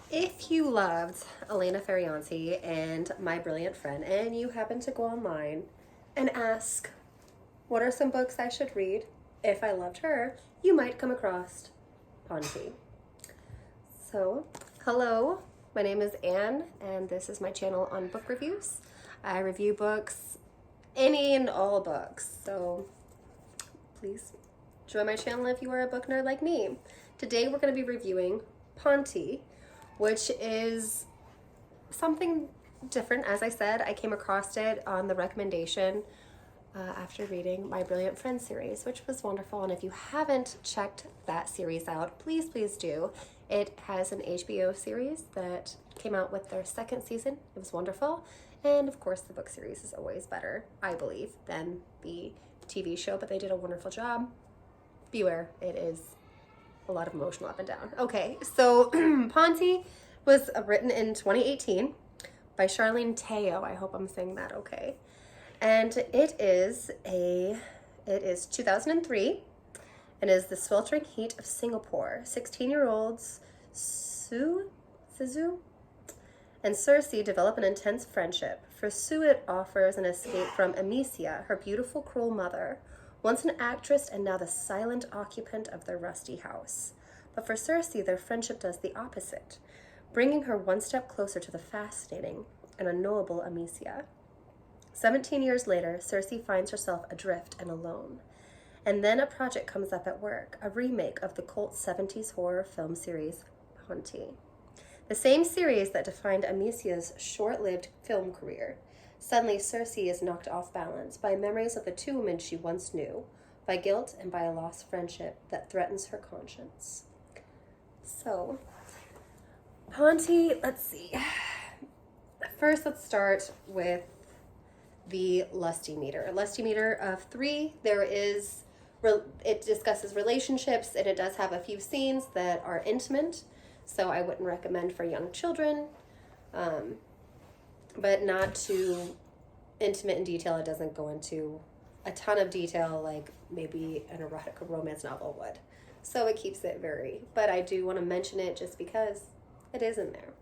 If you loved Elena Ferrianti and My Brilliant Friend, and you happen to go online and ask, what are some books I should read if I loved her, you might come across Ponti. So, hello, my name is Anne, and this is my channel on book reviews. I review books, any and all books, so please join my channel if you are a book nerd like me. Today we're going to be reviewing Ponti, which is something different. As I said, I came across it on the recommendation after reading My Brilliant Friend series, which was wonderful. And if you haven't checked that series out, please do. It has an HBO series that came out with their second season. It was wonderful. And of course, the book series is always better, I believe, than the TV show, but they did a wonderful job. Beware, it is a lot of emotional up and down. Okay, so Ponti was written in 2018 by Charlene Teo. I hope I'm saying that okay. And it is 2003 and is the sweltering heat of Singapore. 16-year-olds Sizu and Cersei develop an intense friendship. For Sue, it offers an escape from Amicia, her beautiful, cruel mother, once an actress and now the silent occupant of their rusty house. But for Cersei, their friendship does the opposite, bringing her one step closer to the fascinating and unknowable Amicia. 17 years later, Cersei finds herself adrift and alone. And then a project comes up at work, a remake of the cult 70s horror film series, Ponti. The same series that defined Amicia's short-lived film career. Suddenly, Cersei is knocked off balance by memories of the two women she once knew, by guilt and by a lost friendship that threatens her conscience. So, Ponti, let's see. First, let's start with the Lusty meter. A Lusty meter of 3. It discusses relationships, and it does have a few scenes that are intimate, so I wouldn't recommend for young children, but not too intimate in detail. It doesn't go into a ton of detail like maybe an erotic or romance novel would. So it keeps it very, but I do want to mention it just because it is in there.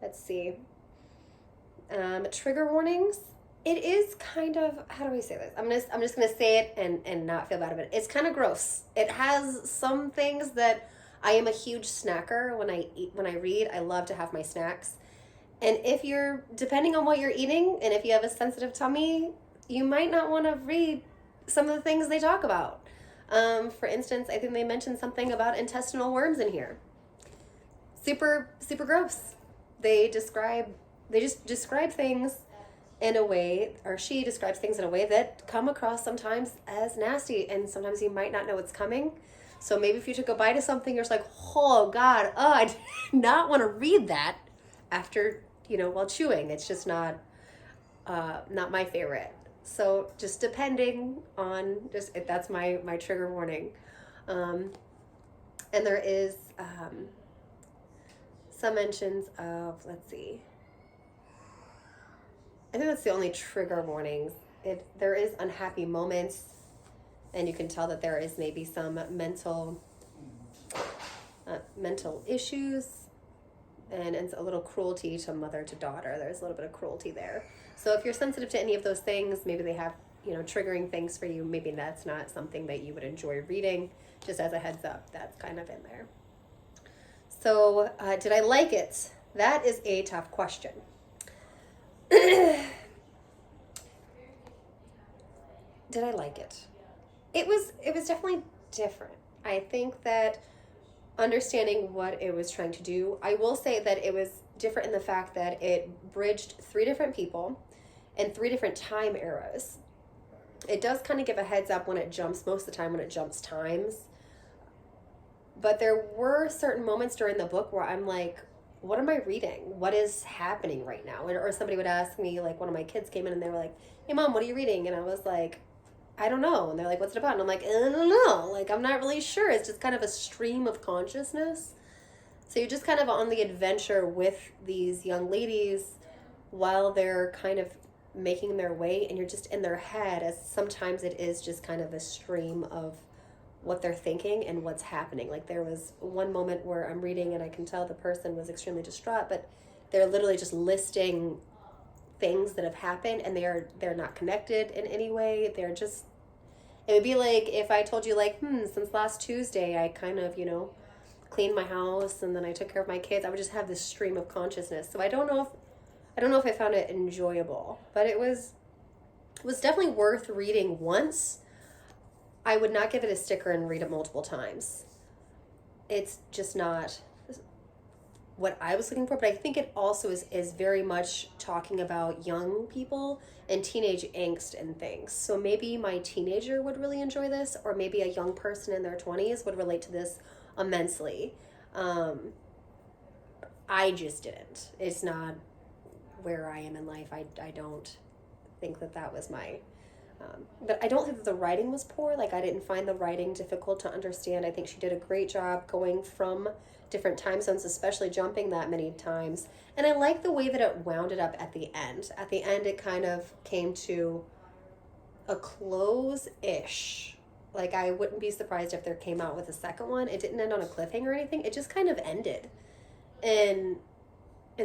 Let's see. Trigger warnings. It is kind of, how do we say this? I'm just gonna say it and not feel bad about it. It's kind of gross. It has some things that I am a huge snacker when I read. I love to have my snacks. And if you're, depending on what you're eating, and if you have a sensitive tummy, you might not want to read some of the things they talk about. For instance, I think they mentioned something about intestinal worms in here. Super gross. They just describe things in a way, or she describes things in a way that come across sometimes as nasty, and sometimes you might not know it's coming. So maybe if you took a bite of something, you're just like, oh God, I did not want to read that after, while chewing. It's just not my favorite. So just depending on, that's my trigger warning. And there is some mentions of, let's see, I think that's the only trigger warnings. There is unhappy moments, and you can tell that there is maybe some mental issues, and it's a little cruelty to mother to daughter. There's a little bit of cruelty there. So if you're sensitive to any of those things, maybe they have, triggering things for you. Maybe that's not something that you would enjoy reading. Just as a heads up, that's kind of in there. So did I like it? That is a tough question. Did I like it? It was definitely different. I think that understanding what it was trying to do, I will say that it was different in the fact that it bridged 3 different people and 3 different time eras. It does kind of give a heads up when it jumps, most of the time when it jumps times. But there were certain moments during the book where I'm like, what am I reading? What is happening right now? Or somebody would ask me, like one of my kids came in and they were like, hey mom, what are you reading? And I was like, I don't know. And they're like, what's it about? And I'm like, I don't know. Like, I'm not really sure. It's just kind of a stream of consciousness. So you're just kind of on the adventure with these young ladies while they're kind of making their way, and you're just in their head, as sometimes it is just kind of a stream of what they're thinking and what's happening. Like there was one moment where I'm reading and I can tell the person was extremely distraught, but they're literally just listing things that have happened, and they're not connected in any way. They're just, it would be like if I told you like, since last Tuesday I kind of, cleaned my house and then I took care of my kids. I would just have this stream of consciousness. So I don't know if I found it enjoyable, but it was definitely worth reading once. I would not give it a sticker and read it multiple times. It's just not what I was looking for, but I think it also is very much talking about young people and teenage angst and things. So maybe my teenager would really enjoy this, or maybe a young person in their 20s would relate to this immensely. I just didn't. It's not where I am in life. I don't think that was my... but I don't think that the writing was poor. Like, I didn't find the writing difficult to understand. I think she did a great job going from different time zones, especially jumping that many times. And I like the way that it wound it up at the end. At the end, it kind of came to a close-ish. Like, I wouldn't be surprised if there came out with a second one. It didn't end on a cliffhanger or anything. It just kind of ended. And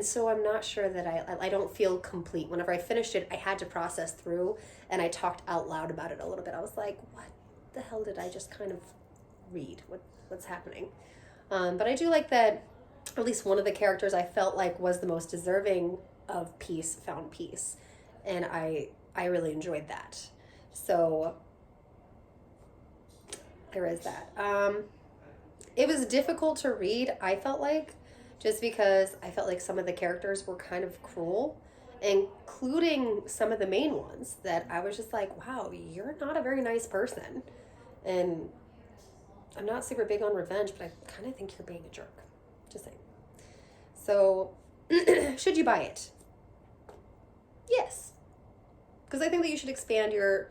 so I'm not sure that I don't feel complete. Whenever I finished it, I had to process through, and I talked out loud about it a little bit. I was like, what the hell did I just kind of read? What's happening? But I do like that at least one of the characters I felt like was the most deserving of peace found peace. And I really enjoyed that. So there is that. It was difficult to read, I felt like, just because I felt like some of the characters were kind of cruel, including some of the main ones that I was just like, wow, you're not a very nice person. And I'm not super big on revenge, but I kind of think you're being a jerk. Just saying. So, should you buy it? Yes. Because I think that you should expand your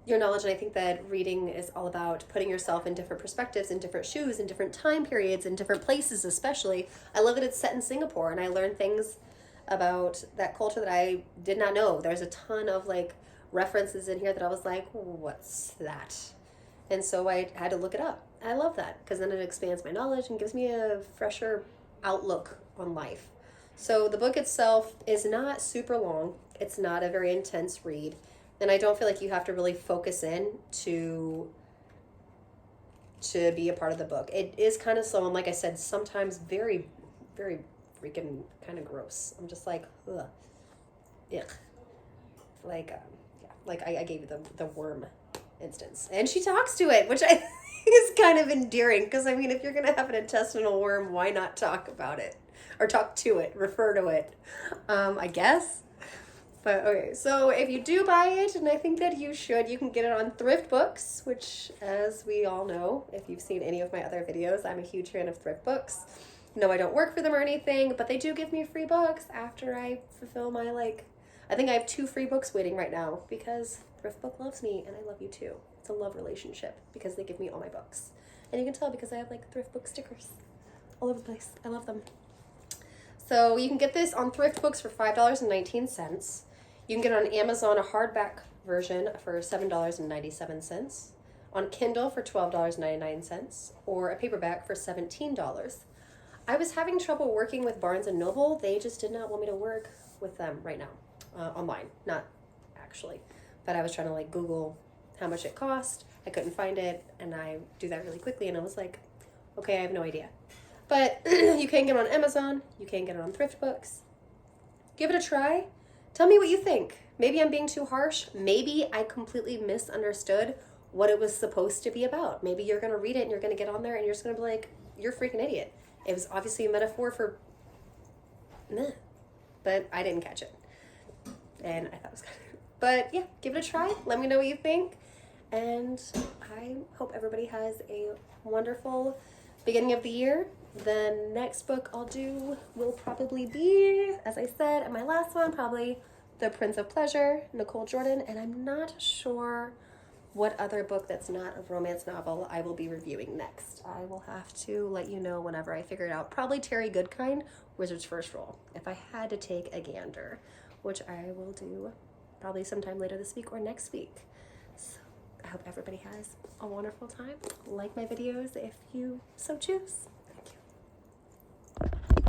knowledge, and I think that reading is all about putting yourself in different perspectives, in different shoes, in different time periods, in different places especially. I love that it's set in Singapore, and I learned things about that culture that I did not know. There's a ton of like references in here that I was like, what's that? And so I had to look it up. I love that, because then it expands my knowledge and gives me a fresher outlook on life. So the book itself is not super long. It's not a very intense read. And I don't feel like you have to really focus in to be a part of the book. It is kind of slow, and like I said, sometimes very, very freaking kind of gross. I'm just like, ugh. Ugh. Like, yeah, like I gave you the worm instance. And she talks to it, which I think is kind of endearing, because, I mean, if you're going to have an intestinal worm, why not talk about it? Or talk to it, refer to it, I guess. But okay, so if you do buy it, and I think that you should, you can get it on Thrift Books, which, as we all know, if you've seen any of my other videos, I'm a huge fan of Thrift Books. No, I don't work for them or anything, but they do give me free books after I fulfill my, I think I have 2 free books waiting right now, because Thrift Book loves me, and I love you too. It's a love relationship, because they give me all my books. And you can tell because I have, Thrift Book stickers all over the place. I love them. So you can get this on Thrift Books for $5.19. You can get it on Amazon, a hardback version, for $7.97, on Kindle for $12.99, or a paperback for $17. I was having trouble working with Barnes & Noble. They just did not want me to work with them right now, online, not actually. But I was trying to Google how much it cost. I couldn't find it, and I do that really quickly, and I was like, okay, I have no idea. But you can get it on Amazon. You can get it on Thrift Books. Give it a try. Tell me what you think. Maybe I'm being too harsh. Maybe I completely misunderstood what it was supposed to be about. Maybe you're going to read it and you're going to get on there and you're just going to be like, you're a freaking idiot. It was obviously a metaphor for meh. But I didn't catch it. And I thought it was kind of... But yeah, give it a try. Let me know what you think. And I hope everybody has a wonderful beginning of the year. The next book I'll do will probably be, as I said, and my last one, probably The Prince of Pleasure, Nicole Jordan, and I'm not sure what other book that's not a romance novel I will be reviewing next. I will have to let you know whenever I figure it out. Probably Terry Goodkind, Wizard's First Role, if I had to take a gander, which I will do probably sometime later this week or next week. So I hope everybody has a wonderful time. Like my videos if you so choose.